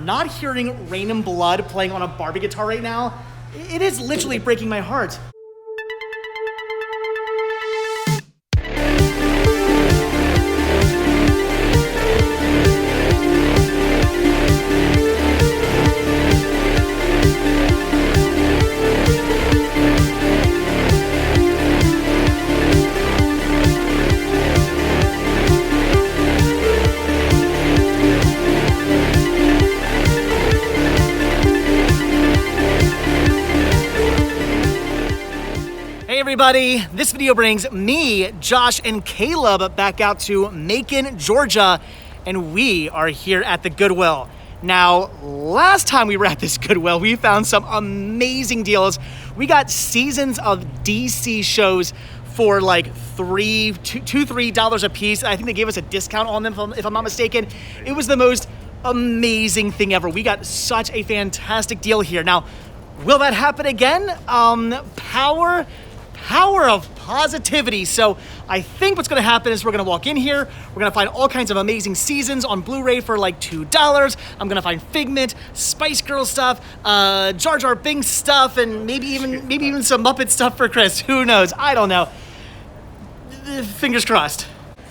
not hearing Rain and Blood playing on a Barbie guitar right now, it is literally breaking my heart. Everybody, this video brings me, Josh, and Caleb back out to Macon, Georgia, and we are here at the Goodwill. Now, last time we were at this Goodwill, we found some amazing deals. We got seasons of DC shows for like $3 a piece. I think they gave us a discount on them, if I'm not mistaken. It was the most amazing thing ever. We got such a fantastic deal here. Now, will that happen again? Power of positivity. So I think what's gonna happen is we're gonna walk in here, we're gonna find all kinds of amazing seasons on Blu-ray for like $2. I'm gonna find Figment, Spice Girl stuff, Jar Jar Binks stuff, and maybe even some Muppet stuff for Chris. Who knows? I don't know. Fingers crossed.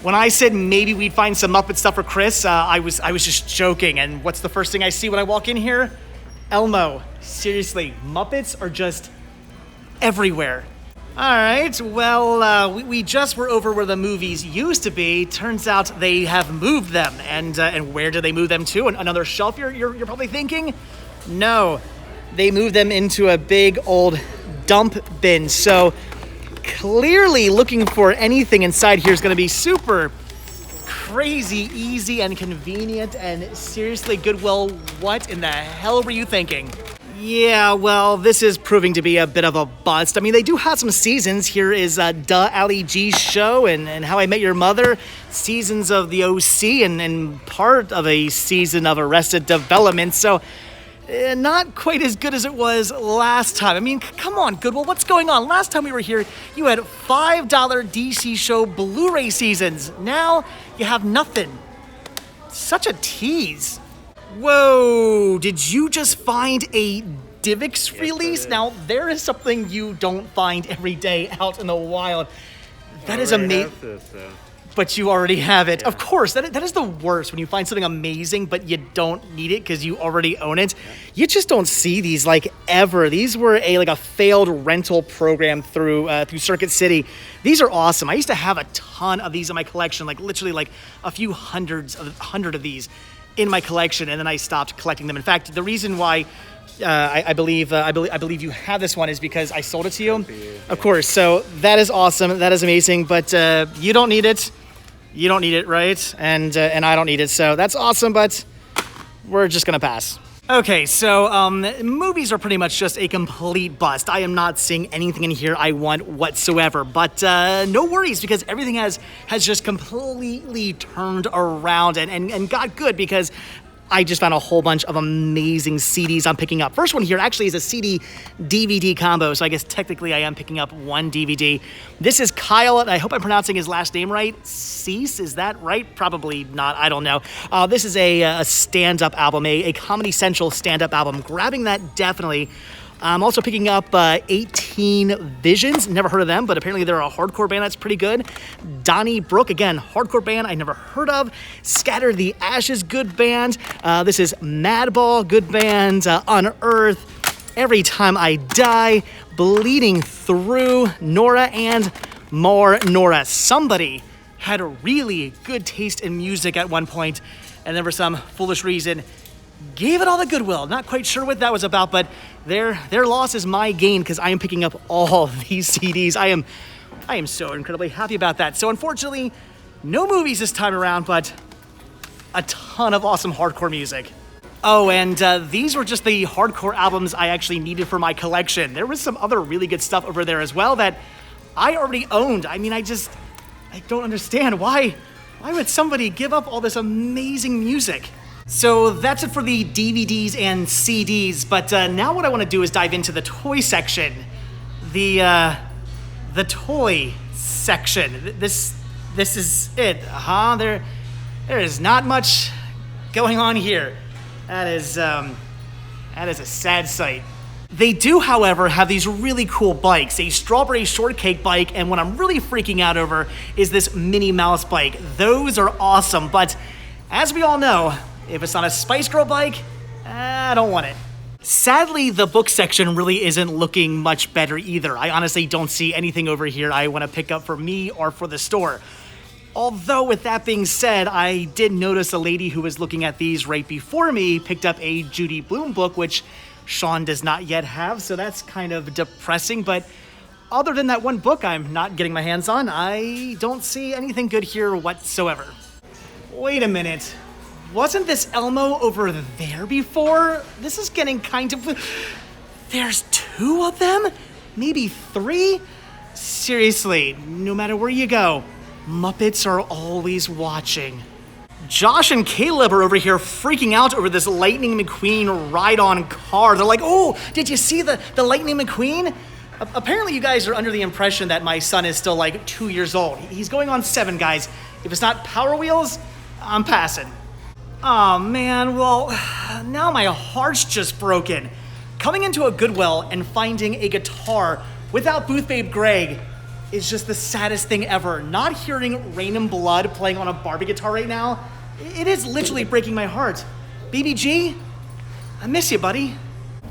When I said maybe we'd find some Muppet stuff for Chris, I was just joking. And what's the first thing I see when I walk in here? Elmo. Seriously, Muppets are just everywhere. All right, well, we just were over where the movies used to be. Turns out they have moved them. And where did they move them to? Another shelf, you're probably thinking? No, they moved them into a big old dump bin. So clearly looking for anything inside here is gonna be super crazy, easy, and convenient. And seriously, Goodwill, what in the hell were you thinking? Yeah, well, this is proving to be a bit of a bust. I mean, they do have some seasons. Here is Duh Ali G's show and How I Met Your Mother, seasons of The OC, and part of a season of Arrested Development. So, not quite as good as it was last time. I mean, come on, Goodwill, what's going on? Last time we were here, you had $5 DC show Blu-ray seasons. Now, you have nothing. Such a tease. Whoa, did you just find a Divx release? Now, there is something you don't find every day out in the wild. That is amazing. But you already have it. Yeah. Of course, that is the worst, when you find something amazing, but you don't need it because you already own it. Yeah. You just don't see these like ever. These were a failed rental program through Circuit City. These are awesome. I used to have a ton of these in my collection, like literally like a few hundred of these in my collection, and then I stopped collecting them. In fact, the reason why I believe you have this one is because I sold it to you. Of course. So that is awesome. That is amazing. But you don't need it. You don't need it, right? And I don't need it. So that's awesome. But we're just gonna pass. Okay, so movies are pretty much just a complete bust. I am not seeing anything in here I want whatsoever, but no worries, because everything has just completely turned around and got good, because I just found a whole bunch of amazing CDs I'm picking up. First one here actually is a CD-DVD combo, so I guess technically I am picking up one DVD. This is Kyle, and I hope I'm pronouncing his last name right. Cease, is that right? Probably not, I don't know. This is a stand-up album, a Comedy Central stand-up album. Grabbing that definitely. I'm also picking up 18 Visions. Never heard of them, but apparently they're a hardcore band that's pretty good. Donnie Brook, again, hardcore band I never heard of. Scatter the Ashes, good band. This is Madball, good band. Unearth, Every Time I Die, Bleeding Through, Nora, and more Nora. Somebody had a really good taste in music at one point, and then for some foolish reason, gave it all the Goodwill. Not quite sure what that was about, but their loss is my gain, because I am picking up all these CDs. I am so incredibly happy about that. So unfortunately, no movies this time around, but a ton of awesome hardcore music. Oh, and these were just the hardcore albums I actually needed for my collection. There was some other really good stuff over there as well that I already owned. I mean, I don't understand. Why would somebody give up all this amazing music? So that's it for the DVDs and CDs, but now what I want to do is dive into the toy section. The toy section. This is it, huh? There is not much going on here. That is a sad sight. They do, however, have these really cool bikes, a strawberry shortcake bike, and what I'm really freaking out over is this Minnie Mouse bike. Those are awesome, but as we all know, if it's not a Spice Girl bike, I don't want it. Sadly, the book section really isn't looking much better either. I honestly don't see anything over here I want to pick up for me or for the store. Although, with that being said, I did notice a lady who was looking at these right before me picked up a Judy Blume book, which Sean does not yet have, so that's kind of depressing. But other than that one book I'm not getting my hands on, I don't see anything good here whatsoever. Wait a minute. Wasn't this Elmo over there before? This is getting kind of... There's 2 of them? Maybe 3? Seriously, no matter where you go, Muppets are always watching. Josh and Caleb are over here freaking out over this Lightning McQueen ride-on car. They're like, oh, did you see the Lightning McQueen? Apparently you guys are under the impression that my son is still like 2 years old. He's going on 7, guys. If it's not Power Wheels, I'm passing. Oh man, well, now my heart's just broken. Coming into a Goodwill and finding a guitar without Booth Babe Greg is just the saddest thing ever. Not hearing Rain and Blood playing on a Barbie guitar right now, it is literally breaking my heart. BBG, I miss you, buddy.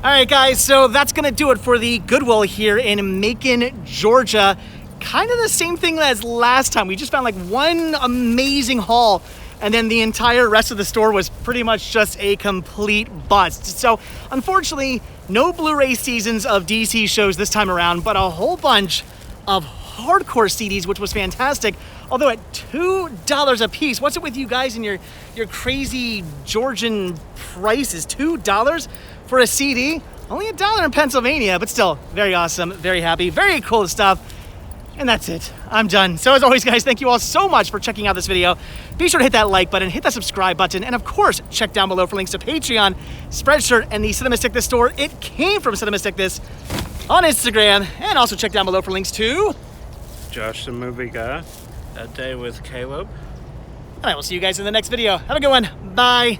All right, guys, so that's gonna do it for the Goodwill here in Macon, Georgia. Kind of the same thing as last time. We just found like one amazing haul, and then the entire rest of the store was pretty much just a complete bust. So unfortunately, no Blu-ray seasons of DC shows this time around, but a whole bunch of hardcore CDs, which was fantastic. Although at $2 a piece, what's it with you guys and your crazy Georgian prices? $2 for a CD? Only $1 in Pennsylvania, but still very awesome, very happy, very cool stuff. And that's it. I'm done. So as always, guys, thank you all so much for checking out this video. Be sure to hit that like button, hit that subscribe button, and of course, check down below for links to Patreon, Spreadshirt, and the Cinema Stick This store. It came from Cinema Stick This on Instagram, and also check down below for links to Josh the Movie Guy, A Day with Caleb. And I will see you guys in the next video. Have a good one. Bye.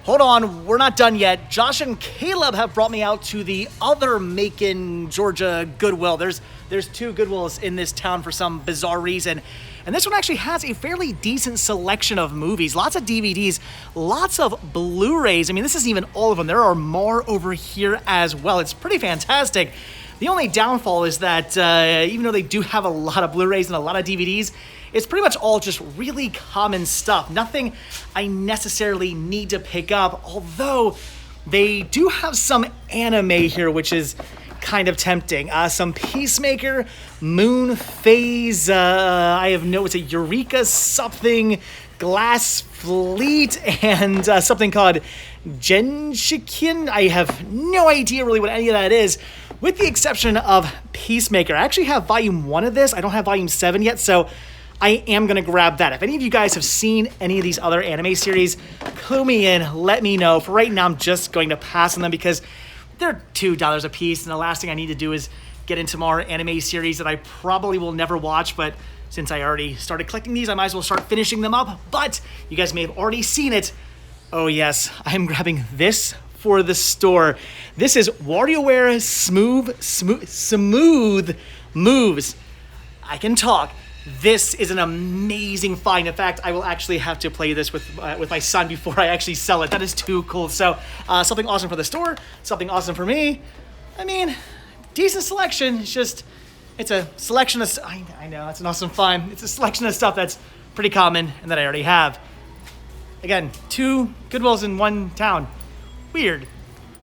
Hold on, we're not done yet. Josh and Caleb have brought me out to the other Macon, Georgia Goodwill. There's 2 Goodwills in this town for some bizarre reason. And this one actually has a fairly decent selection of movies, lots of DVDs, lots of Blu-rays. I mean, this isn't even all of them. There are more over here as well. It's pretty fantastic. The only downfall is that even though they do have a lot of Blu-rays and a lot of DVDs, it's pretty much all just really common stuff. Nothing I necessarily need to pick up, although they do have some anime here, which is kind of tempting. Some Peacemaker, Moon Phase, I have no, it's a Eureka something, Glass Fleet, and something called Genshiken. I have no idea really what any of that is, with the exception of Peacemaker. I actually have volume 1 of this. I don't have volume 7 yet, so I am going to grab that. If any of you guys have seen any of these other anime series, clue me in, let me know. For right now, I'm just going to pass on them because they're $2 a piece, and the last thing I need to do is get into more anime series that I probably will never watch, but since I already started collecting these, I might as well start finishing them up. But you guys may have already seen it. Oh yes, I'm grabbing this for the store. This is WarioWare Smooth Moves. I can talk. This is an amazing find. In fact, I will actually have to play this with my son before I actually sell it. That is too cool. So something awesome for the store, something awesome for me. I mean, decent selection. It's a selection of, I know, it's an awesome find. It's a selection of stuff that's pretty common and that I already have. Again, 2 Goodwills in one town. Weird.